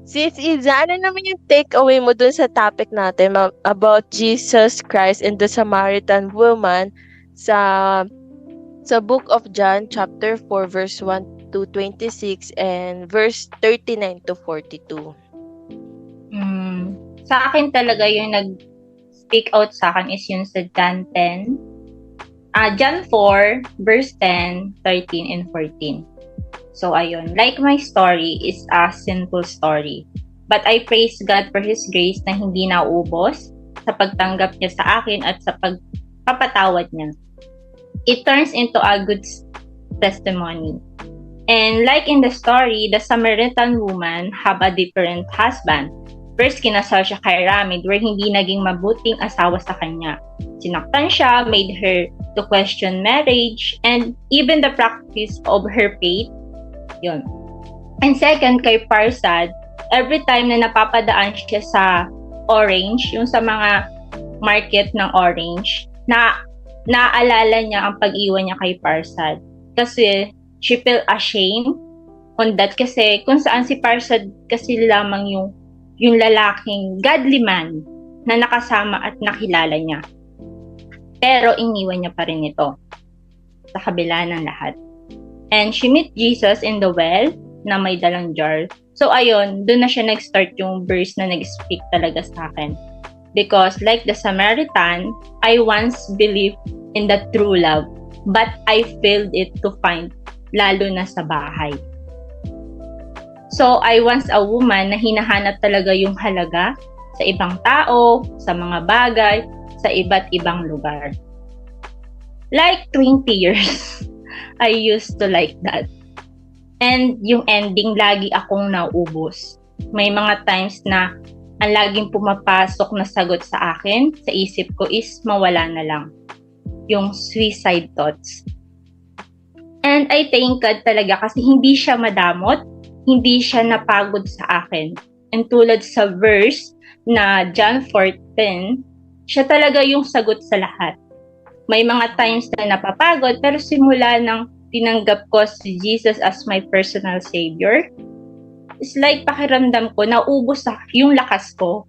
Sis Iza, ano naman yung takeaway mo dun sa topic natin about Jesus Christ and the Samaritan woman sa Book of John chapter 4 verse 1 to 26 and verse 39 to 42. Sa akin talaga yung nag-speak out sa akin is yung sa John 4 verse 10, 13 and 14. So ayun, like my story is a simple story. But I praise God for His grace na hindi naubos sa pagtanggap niya sa akin at sa pagpapatawad niya. It turns into a good testimony. And like in the story, the Samaritan woman have a different husband. First, kinasal siya kay Ramid where hindi naging mabuting asawa sa kanya. Sinaktan siya, made her to question marriage, and even the practice of her faith. Yun. And second, kay Parsad, every time na napapadaan siya sa orange, yung sa mga market ng orange, naaalala niya ang pag-iwan niya kay Parsad. Kasi she felt ashamed on that kasi kung saan si Parsad kasi lamang yung lalaking godly man na nakasama at nakilala niya. Pero iniwan niya pa rin ito sa kabila ng lahat. And she met Jesus in the well na may dalang jar. So ayun, doon na siya nag-start yung verse na nag-speak talaga sa akin. Because like the Samaritan, I once believed in the true love, but I failed it to find, lalo na sa bahay. So I once a woman na hinahanap talaga yung halaga sa ibang tao, sa mga bagay, sa iba't ibang lugar. Like 20 years, I used to like that. And yung ending, lagi akong naubos. May mga times na ang laging pumapasok na sagot sa akin, sa isip ko is mawala na lang. Yung suicide thoughts. And I thank God talaga kasi hindi siya madamot, hindi siya napagod sa akin. And tulad sa verse na John 4:10, siya talaga yung sagot sa lahat. May mga times na napapagod pero simula nang tinanggap ko si Jesus as my personal savior, it's like pakiramdam ko, naubos yung lakas ko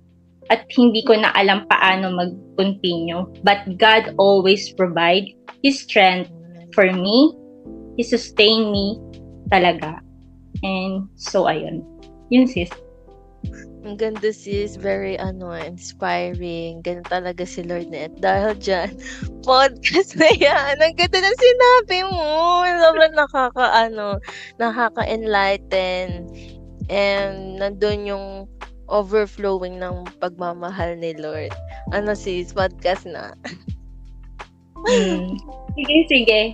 at hindi ko na alam paano mag-continue. But God always provide His strength for me. He sustain me talaga. And so, ayun. Yun, sis. Ang ganda sis, very inspiring. Ganun talaga si Lord na dahil dyan, podcast na yan. Ang ganda na sinabi mo. Sobrang nakaka-enlighten. And nandun yung overflowing ng pagmamahal ni Lord. Ano sis, podcast na. Sige.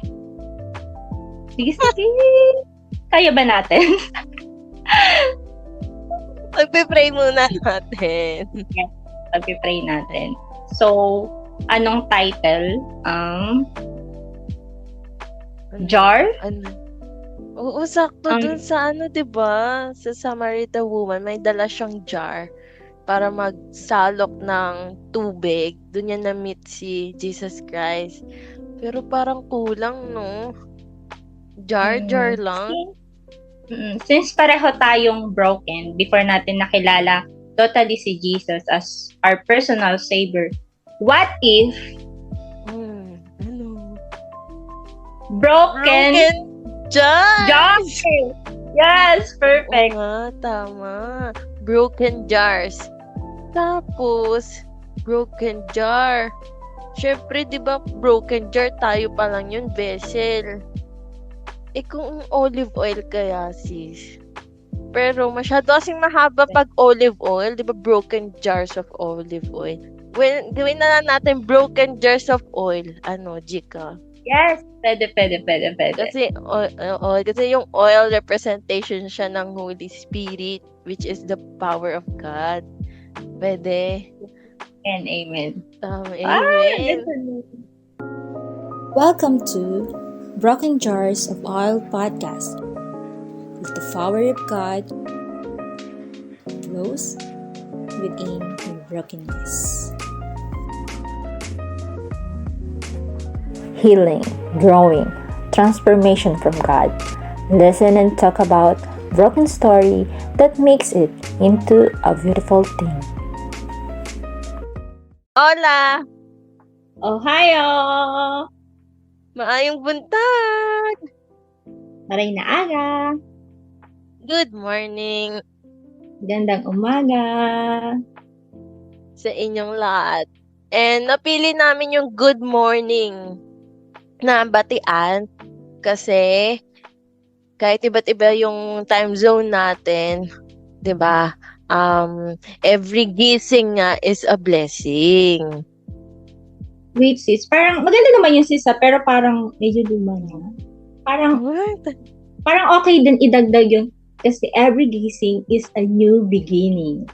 Kaya ba natin? Magpipray muna natin. Yes, magpipray natin. So, anong title? Jar? Oo, sakto dun sa diba? Sa Samaritan woman, may dala siyang jar para magsalok ng tubig. Doon niya na-meet si Jesus Christ. Pero parang kulang, no? Jar lang. Since pareho tayong broken before natin nakilala totally si Jesus as our personal savior, what if broken jars? Yes, perfect. Tama. Broken jars. Tapos, broken jar. Syempre, di ba, broken jar, tayo pa lang yun, vessel. Kung olive oil kaya, sis. Pero masyado kasing mahaba pag olive oil, di ba, broken jars of olive oil. Gawin na lang natin broken jars of oil. Jika? Yes, pwede. Kasi, kasi yung oil representation siya ng Holy Spirit, which is the power of God. Pwede. And amen. Amen. Welcome to Broken Jars of Oil podcast, with the power of God flows within your brokenness. Healing, growing, transformation from God. Listen and talk about broken story that makes it into a beautiful thing. Hola! Ohio! Maayong buntag! Maray na aga! Good morning Gandang umaga! sa inyong lahat. And napili namin yung good morning na batian kasi kahit iba't iba yung time zone natin, 'di ba? Every gising nga is a blessing. Wait sis, parang maganda naman yung sis pero parang medyo luma na. Parang okay din idagdag yun kasi every gising is a new beginning.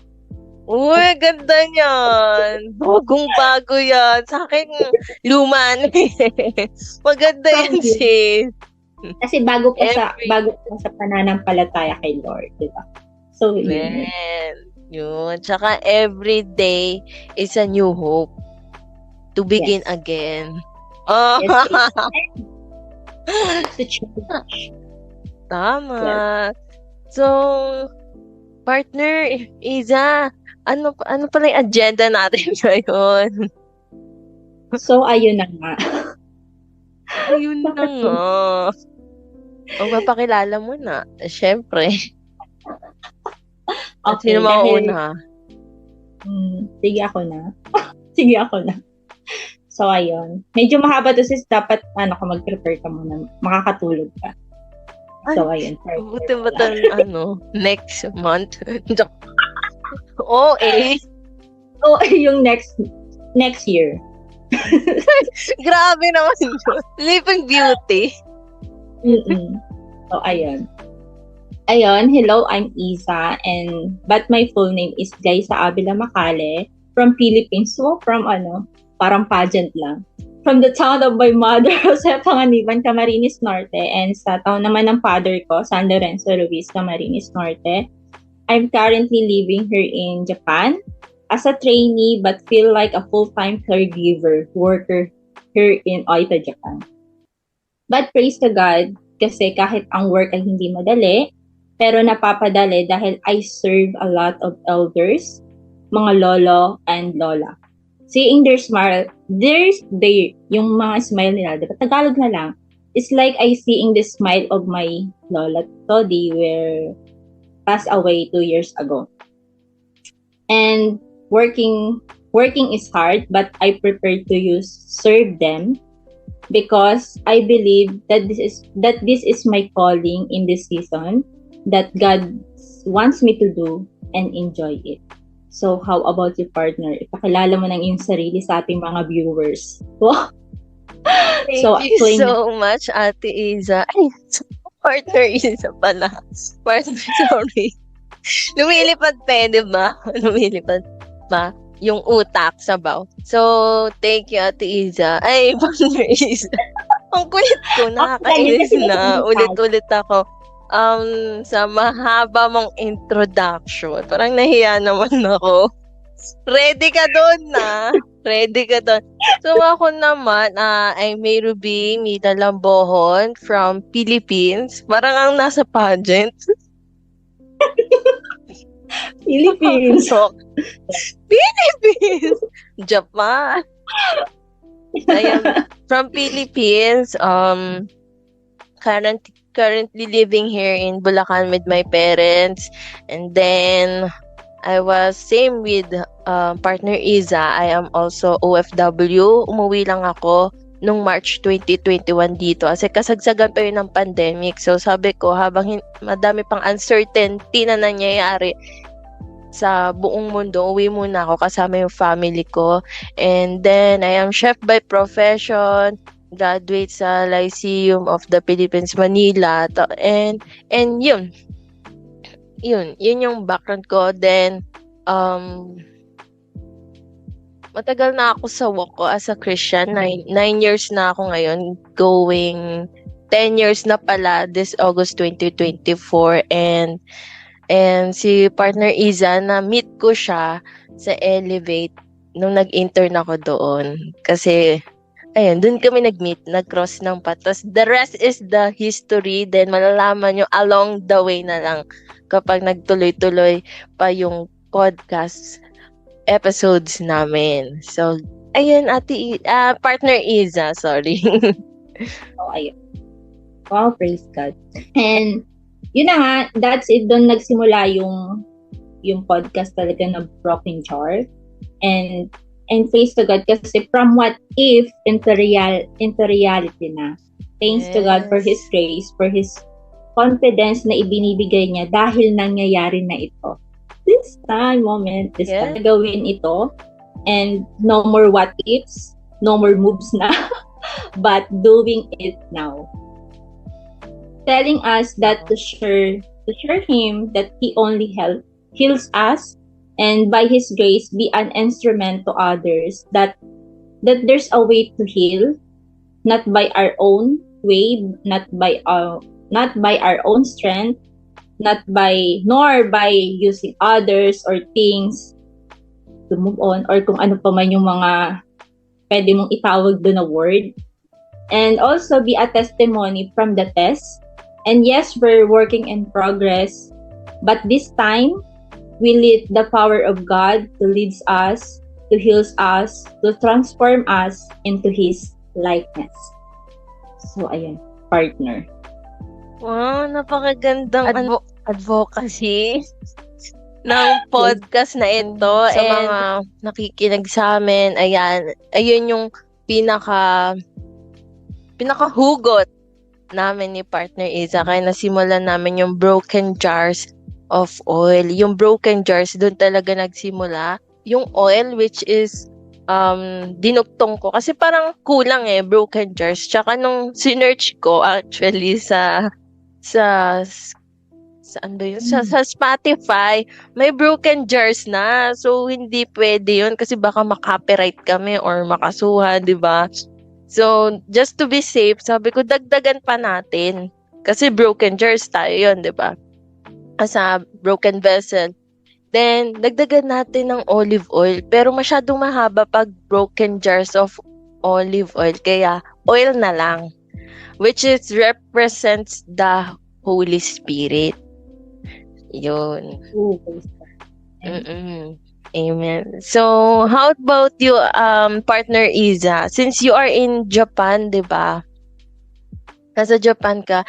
Uy, ganda niyan. Bagong-bago yan. Sa akin, luma na eh. Maganda yan, From you. sis. Kasi bago pa Every- sa pananampalataya kay Lord, di ba? So, yun. Man. Yun. Tsaka every day is a new hope to begin Yes. again. Oh, Yes, to change. tama. So, partner, Iza, ano pala yung agenda natin ngayon? So, ayun na nga. Ayun na nga. O, mapakilala mo na. Siyempre. At Okay, sino mauna? Sige ako na. Sige ako na. So, ayun. Medyo mahaba to sis. Dapat, mag-prepare ka muna. Makakatulog ka. So, ayun. Buti ba next month? Oo, eh. So, yung next year. Grabe naman yun. Sleeping Beauty. So, ayun. Ayun, hello, I'm Isa, but my full name is Glyza Avila Macale from Philippines. So, from parang pageant lang. From the town of my mother, Jose Panganiban, Camarines Norte, and sa town naman ng father ko, San Lorenzo Ruiz, Camarines Norte. I'm currently living here in Japan as a trainee but feel like a full-time caregiver worker here in Oita, Japan. But praise to God, kasi kahit ang work ay hindi madali, pero napapadali dahil I serve a lot of elders, mga lolo and lola. Seeing their smile, yung mga smile nila, diba? Tagalog na lang. It's like I seeing the smile of my lola Todi where passed away 2 years ago. And working is hard, but I prefer to serve them because I believe that this is my calling in this season that God wants me to do and enjoy it. So, how about you, partner? Ipakilala mo ng iyong sarili sa ating mga viewers. Wow! Thank you so much, Ate Iza. Ay, partner Iza pala. Partner, sorry. Lumilipad pa, di ba? Lumilipad pa yung utak sa baw. So, thank you, Ate Iza. Ay, partner Iza. Ang kulit ko, nakakainis na. Ulit-ulit ako. Sa mahaba mong introduction. Parang nahiya naman ako. Ready ka doon na. Ready ka doon. So, ako naman, I'm May Ruby Mita Lambohon from Philippines. Parang ang nasa pageant. Philippines. Philippines! Japan. I am from Philippines. Currently living here in Bulacan with my parents. And then, I was same with partner Iza. I am also OFW. Umuwi lang ako nung March 2021 dito. Kasi kasagsagan pa yun ng pandemic. So, sabi ko, habang madami pang uncertainty na nangyayari sa buong mundo, uwi muna ako kasama yung family ko. And then, I am chef by profession. Graduate sa Lyceum of the Philippines, Manila. And yun yung background ko. Then, matagal na ako sa walk ko as a Christian. 9 years na ako ngayon. Going 10 years na pala this August 2024. And si partner Iza, na-meet ko siya sa Elevate nung nag-intern ako doon. Kasi ayun, dun kami nag-meet, nag-cross ng paths. The rest is the history. Then, malalaman nyo along the way na lang kapag nagtuloy-tuloy pa yung podcast episodes namin. So, ayun, partner Iza, sorry. So, ayun. Wow, praise God. And, yun na nga, that's it. Doon nagsimula yung podcast talaga na Broken Jar. And praise to God kasi from what if into reality na. Thanks to God for His grace, for His confidence na ibinibigay niya dahil nangyayari na ito. This time, gawin ito. And no more what ifs, no more moves na, but doing it now. Telling us that to share Him that He only heals us, and by His grace be an instrument to others, that there's a way to heal, not by our own way, not by our own strength, nor by using others or things to move on, or kung ano pa man yung mga pwede mong itawag doon na word. And also be a testimony from the test. And yes, we're working in progress, but this time we need the power of God to lead us, to heal us, to transform us into His likeness. So, ayun, partner. Wow, napakagandang advocacy ng podcast na ito. Sa mga nakikinig sa amin, ayun yung pinakahugot namin ni partner Iza. Kaya nasimulan namin yung Broken Jars of Oil. Yung Broken Jars, doon talaga nagsimula. Yung oil, which is dinuktong ko. Kasi parang kulang Broken Jars. Tsaka nung sinearch ko actually sa Spotify, may Broken Jars na. So, hindi pwede yun kasi baka makopyright kami or makasuhan, di ba? So, just to be safe, sabi ko, dagdagan pa natin. Kasi broken jars tayo yun, di ba? Sa broken vessel. Then, dagdagan natin ng olive oil. Pero masyadong mahaba pag broken jars of olive oil. Kaya, oil na lang. Which is represents the Holy Spirit. Yun. Amen. So, how about you, partner Iza? Since you are in Japan, di ba? Nasa Japan ka,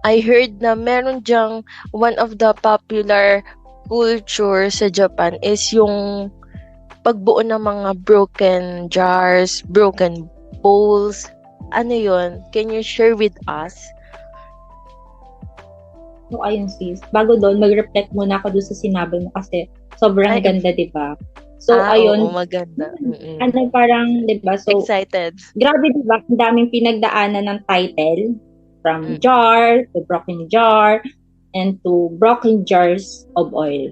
I heard na meron dyang one of the popular culture sa Japan is yung pagbuo ng mga broken jars, broken bowls. Ano yun? Can you share with us? So, ayun sis. Bago doon, mag-reflect muna ako doon sa sinabi mo kasi sobrang ganda, di ba? So, ayun. Oo, maganda. Ano parang, di ba? So, excited. Grabe, di ba? Ang daming pinagdaanan ng title. From jar, to broken jar, and to broken jars of oil.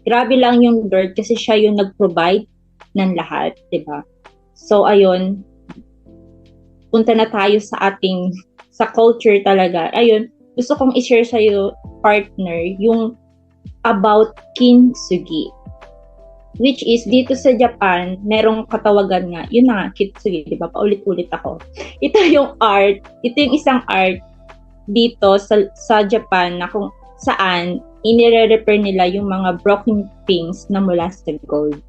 Grabe lang yung Lord kasi siya yung nag-provide ng lahat, di ba? So, ayun. Punta na tayo sa culture talaga. Ayun. Gusto kong i-share sa'yo, partner, yung about kintsugi. Which is, dito sa Japan, merong katawagan nga, yun na, kintsugi, di ba? Paulit-ulit ako. Ito yung isang art dito sa Japan na kung saan inire-repair nila yung mga broken things na mula sa gold.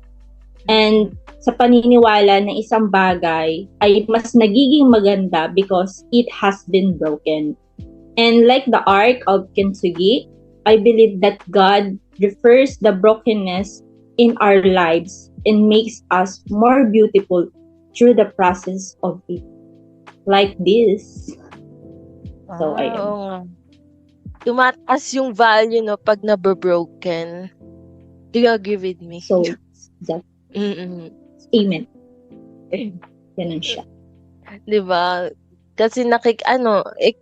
And sa paniniwala na isang bagay ay mas nagiging maganda because it has been broken. And like the arc of kintsugi, I believe that God refers the brokenness in our lives and makes us more beautiful through the process of it. Like this. So, ayun. Tumataas yung value, no, pag nabro-broken. Do you agree with me? So, that. Amen. Ganun siya. Diba? Kasi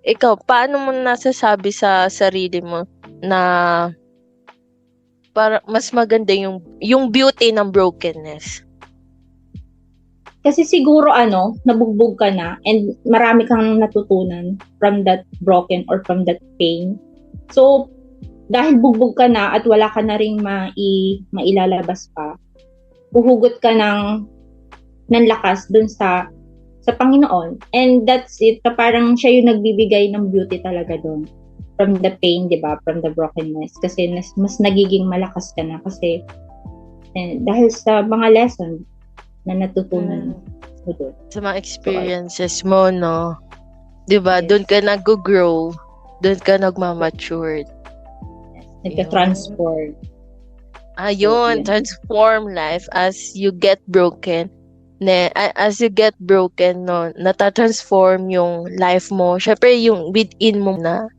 ikaw, paano mo nasasabi sa sarili mo na para mas maganda yung beauty ng brokenness? Kasi siguro nabugbog ka na and marami kang natutunan from that broken or from that pain. So, dahil bugbog ka na at wala ka na ring mailalabas pa, huhugot ka ng lakas dun sa sa Panginoon. And that's it. Parang siya yung nagbibigay ng beauty talaga doon. From the pain, di ba? From the brokenness. Kasi mas nagiging malakas ka na. Kasi dahil sa mga lesson na natutunan mo doon. Sa mga experiences mo, no? Diba? Yes. Doon ka nag-grow. Doon ka nagmamature. Nagka-transform. Ayun, transform life as you get broken. As you get broken, no, natatransform yung life mo. Syempre, yung within mo na.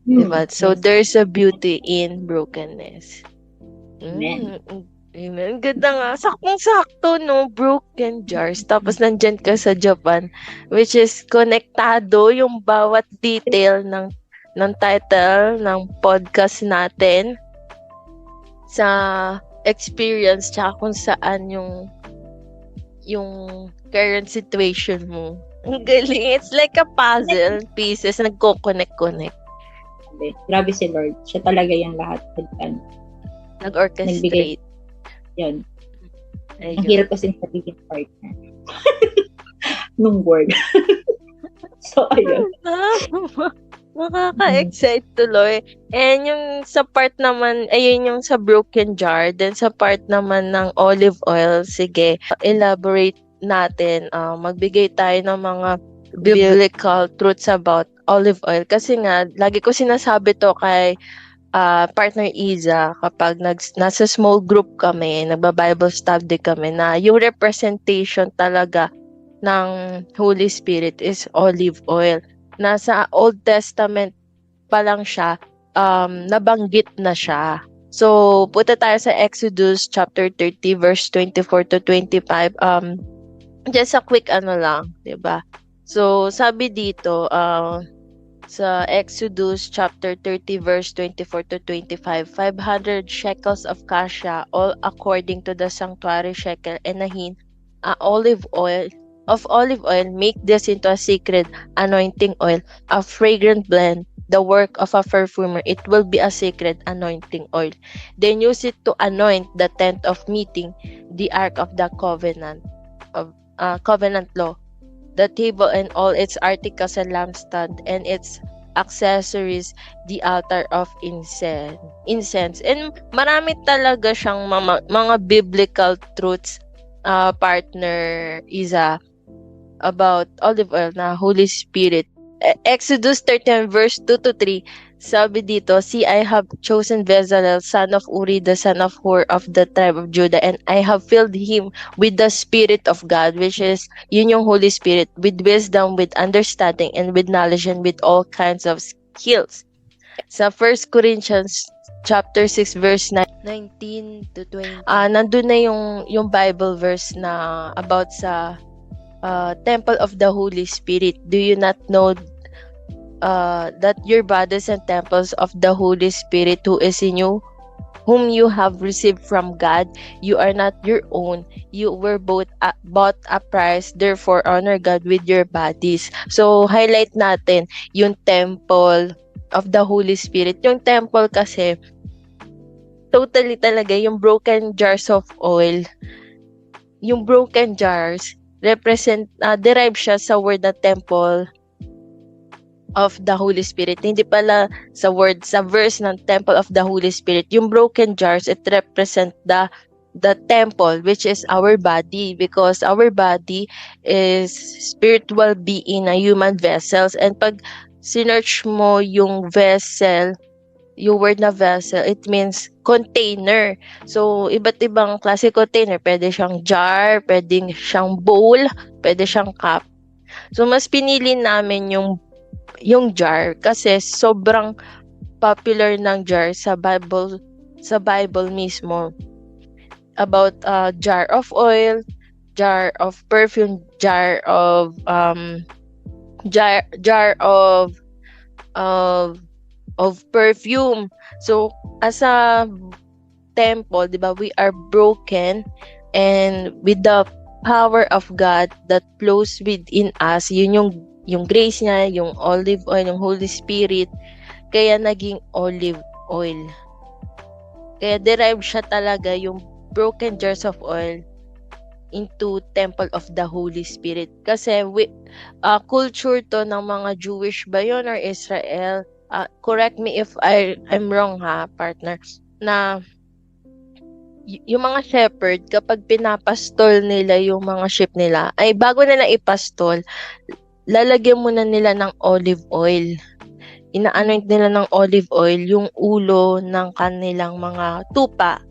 Diba? So, there's a beauty in brokenness. Amen. Amen. Ganda nga. Saktong-sakto, no? Broken jars. Tapos, nandyan ka sa Japan. Which is, konektado yung bawat detail ng title ng podcast natin sa experience tsaka kung saan yung current situation mo. Ang galing. It's like a puzzle pieces nagko-connect. Grabe si Lord. Siya talaga yung lahat. Nag-orchestrate. Yun. Ayun. Ang hirap kasi sabihin partner. Nung word. So, ayun. Makaka-excite tuloy. And yung sa part naman, ayun yung sa broken jar. Then sa part naman ng olive oil, sige, elaborate natin. Magbigay tayo ng mga biblical truths about olive oil. Kasi nga, lagi ko sinasabi to kay partner Iza kapag nasa small group kami, nagba-Bible study kami, na yung representation talaga ng Holy Spirit is olive oil. Nasa Old Testament pa lang siya, nabanggit na siya. So, punta tayo sa Exodus chapter 30 verse 24 to 25. Just a quick lang, 'di ba? So, sabi dito, sa Exodus chapter 30 verse 24 to 25, 500 shekels of kasha, all according to the sanctuary shekel, and a hin, olive oil, make this into a sacred anointing oil, a fragrant blend, the work of a perfumer. It will be a sacred anointing oil. Then use it to anoint the tent of meeting, the ark of the covenant law, the table and all its articles and lampstand and its accessories, the altar of incense. And marami talaga siyang mga biblical truths, partner Iza, about olive oil na Holy Spirit. Exodus 13 verse 2 to 3, sabi dito, "See, I have chosen Bezalel, son of Uri, the son of Hur, of the tribe of Judah, and I have filled him with the Spirit of God," which is, yun yung Holy Spirit, "with wisdom, with understanding, and with knowledge, and with all kinds of skills." Sa 1 Corinthians chapter 6 verse 19 to 20, nandun na yung Bible verse na about sa temple of the Holy Spirit. "Do you not know that your bodies and temples of the Holy Spirit who is in you, whom you have received from God? You are not your own. You were bought a price. Therefore, honor God with your bodies." So, highlight natin yung temple of the Holy Spirit. Yung temple kasi, totally talaga, yung broken jars of oil. Yung broken jars, derive siya sa word na temple of the Holy Spirit. Hindi pala sa verse ng temple of the Holy Spirit. Yung broken jars, it represent the temple, which is our body, because our body is spiritual being na human vessels. And pag sinearch mo yung vessel, yung word na vessel, it means container. So, iba't ibang klase container. Pwede siyang jar, pwede siyang bowl, pwede siyang cup. So, mas pinili namin yung jar kasi sobrang popular ng jar sa Bible mismo. About jar of oil, jar of perfume, jar of perfume. So, as a temple, di ba, we are broken, and with the power of God that flows within us, yun yung grace niya, yung olive oil, yung Holy Spirit, kaya naging olive oil. Kaya derive siya talaga, yung broken jars of oil, into temple of the Holy Spirit. Kasi culture to ng mga Jewish ba yun or Israel? Correct me if I'm wrong ha, partner. Na yung mga shepherd, kapag pinapastol nila yung mga sheep nila, ay bago nila ipastol, lalagyan muna nila ng olive oil. Ina-anoint nila ng olive oil yung ulo ng kanilang mga tupa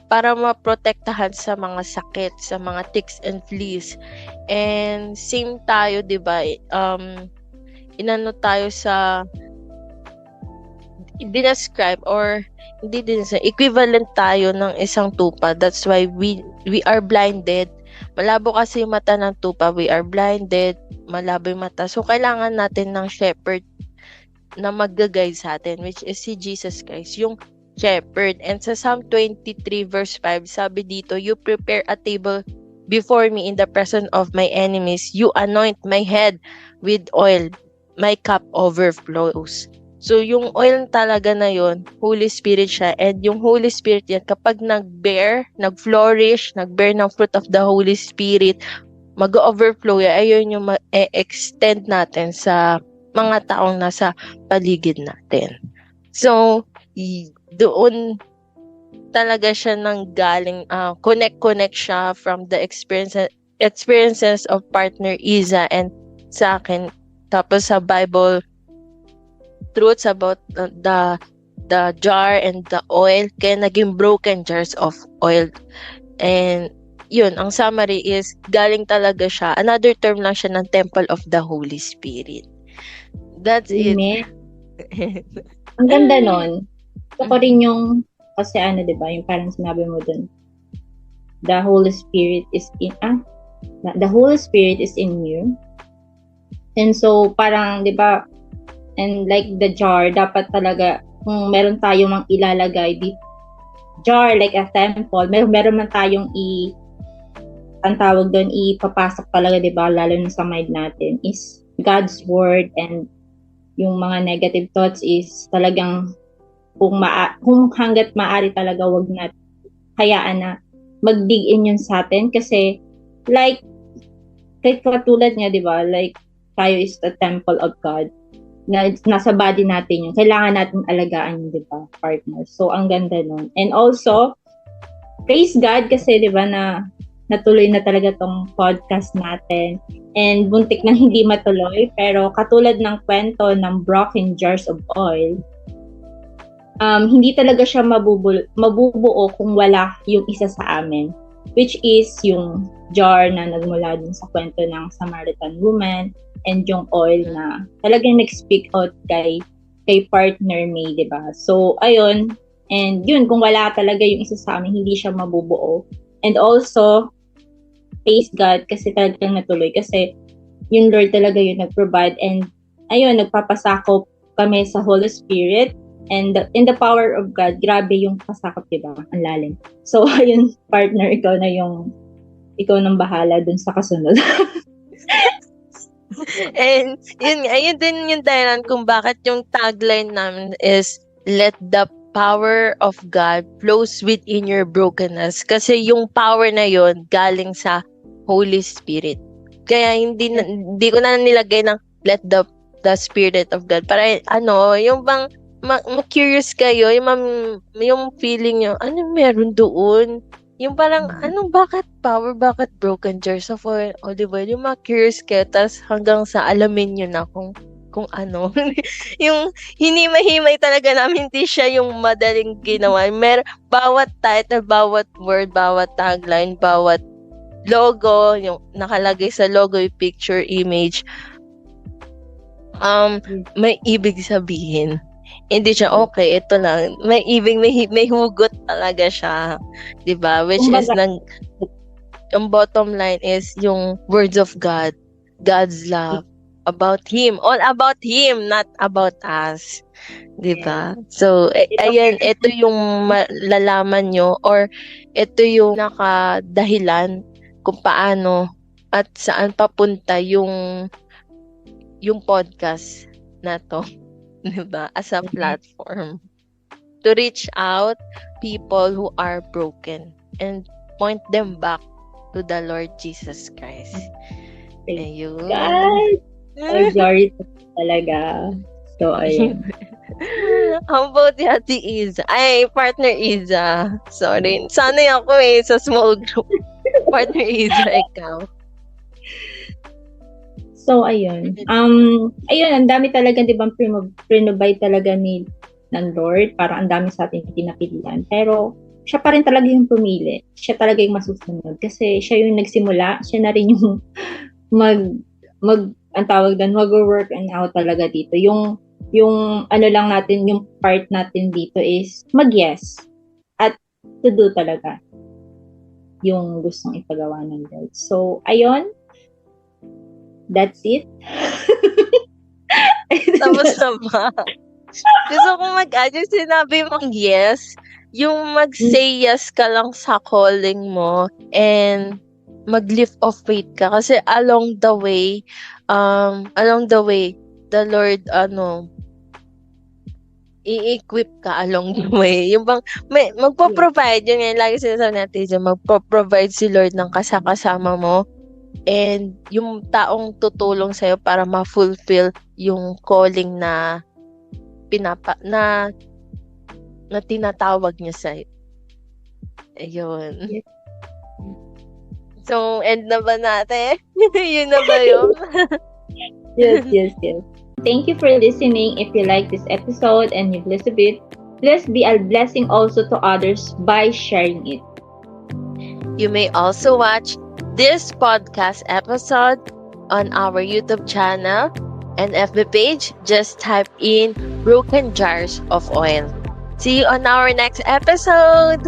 para maprotektahan sa mga sakit, sa mga ticks and fleas. And same tayo, 'di ba? Inano tayo sa dinascribe or hindi din sa equivalent tayo ng isang tupa. That's why we are blinded. Malabo kasi yung mata ng tupa. We are blinded. Malabo yung mata. So, kailangan natin ng shepherd na mag-guide sa atin, which is si Jesus Christ, yung shepherd. And sa Psalm 23 verse 5, sabi dito, you prepare a table before me in the presence of my enemies. You anoint my head with oil. My cup overflows. So, yung oil talaga na yon, Holy Spirit siya. And yung Holy Spirit yan, kapag nag-flourish, nag-bear ng fruit of the Holy Spirit, mag-overflow yan. Ayun yung ma-extend natin sa mga taong nasa paligid natin. So, doon talaga siya nang galing, connect siya from the experiences of partner Iza and sa akin. Tapos sa Bible truths about the jar and the oil, kaya naging broken jars of oil. And yun, ang summary is galing talaga siya, another term lang siya ng temple of the Holy Spirit. That's Amen. it. Ang ganda nun. Gusto ko rin yung, kasi diba, yung parang sinabi mo dun, the Holy Spirit is the Holy Spirit is in you. And so, parang, diba, and like the jar, dapat talaga, kung meron tayong mang ilalagay, jar, like a temple, meron man tayong ang tawag doon, ipapasok talaga, diba, lalo na sa mind natin, is God's word, and yung mga negative thoughts is talagang, kung hanggat maaari talaga, wag na hayaan na mag-dig in yun sa atin, kasi, like, kahit katulad niya, diba, like, tayo is the temple of God, na nasa body natin yun. Kailangan natin alagaan yun, di ba, partner? So, ang ganda nun. And also, praise God kasi, di ba, na natuloy na talaga tong podcast natin. And buntik nang hindi matuloy. Pero katulad ng kwento ng broken jars of oil, hindi talaga siya mabubuo kung wala yung isa sa amin. Which is yung jar na nagmula dun sa kwento ng Samaritan woman, and yung oil na talagang nag-speak out kay partner May, di ba? So, ayun. And yun, kung wala talaga yung isa sa amin, hindi siya mabubuo. And also, praise God kasi talagang natuloy. Kasi yung Lord talaga yung nag-provide. And ayun, nagpapasakop kami sa Holy Spirit. And in the power of God, grabe yung pasakop, di ba? Ang lalim. So, ayun, partner, ikaw nang bahala dun sa kasunod. And yun din yung dahilan kung bakit yung tagline namin is let the power of God flows within your brokenness. Kasi yung power na yun galing sa Holy Spirit. Kaya hindi ko na nilagay ng let the Spirit of God. Para yung bang ma-curious kayo, yung feeling nyo, ano meron doon? Yung parang, bakit power, bakit broken jars of olive oil? Yung ma-curious kayo, tas hanggang sa alamin nyo na kung ano. Yung hinimay-himay talaga namin, hindi siya yung madaling ginawa. Bawat title, bawat word, bawat tagline, bawat logo, yung nakalagay sa logo, yung picture, image, may ibig sabihin. Hindi siya okay, ito lang. May hugot talaga siya. 'Di ba? Which is yung bottom line is yung words of God, God's love about him, all about him, not about us. 'Di ba? So ayan, ito yung malalaman nyo or ito yung nakadahilan kung paano at saan papunta yung podcast na to. Diba? As a platform to reach out people who are broken and point them back to the Lord Jesus Christ. Ayun. God! Oh, glory to God talaga. So, ayun. How about Ate Iza? Ay, partner Iza. Sorry. Sanay ako sa small group. Partner Iza, ikaw. So, ayun. Ayun, ang dami talaga, di ba, prinobide talaga ng Lord. Parang ang dami sa ating pinapilian. Pero, siya pa rin talaga yung pumili. Siya talaga yung masusunod. Kasi siya yung nagsimula. Siya na rin yung ang tawag doon, mag-work and out talaga dito. Yung ano lang natin, yung part natin dito is mag-yes. At to do talaga yung gustong ipagawa ng Lord. So, ayun. That's it. Tapos na ba? Gusto kong mag-add yung sinabi mong yes. Yung mag-say yes ka lang sa calling mo and mag-lift of faith ka. Kasi along the way, the Lord, i-equip ka along the way. Yung bang, magpo-provide, yun nga, lagi sinasabi natin, magpo-provide si Lord ng kasama mo. And yung taong tutulong sa'yo para ma-fulfill yung calling na tinatawag niya sa'yo. Ayun. Yes. So, end na ba natin? Yun na ba yun? Yes. Thank you for listening. If you like this episode and you've listened to it, please be a blessing also to others by sharing it. You may also watch this podcast episode on our YouTube channel and FB page. Just type in Broken Jars of Oil. See you on our next episode!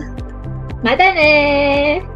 Matane!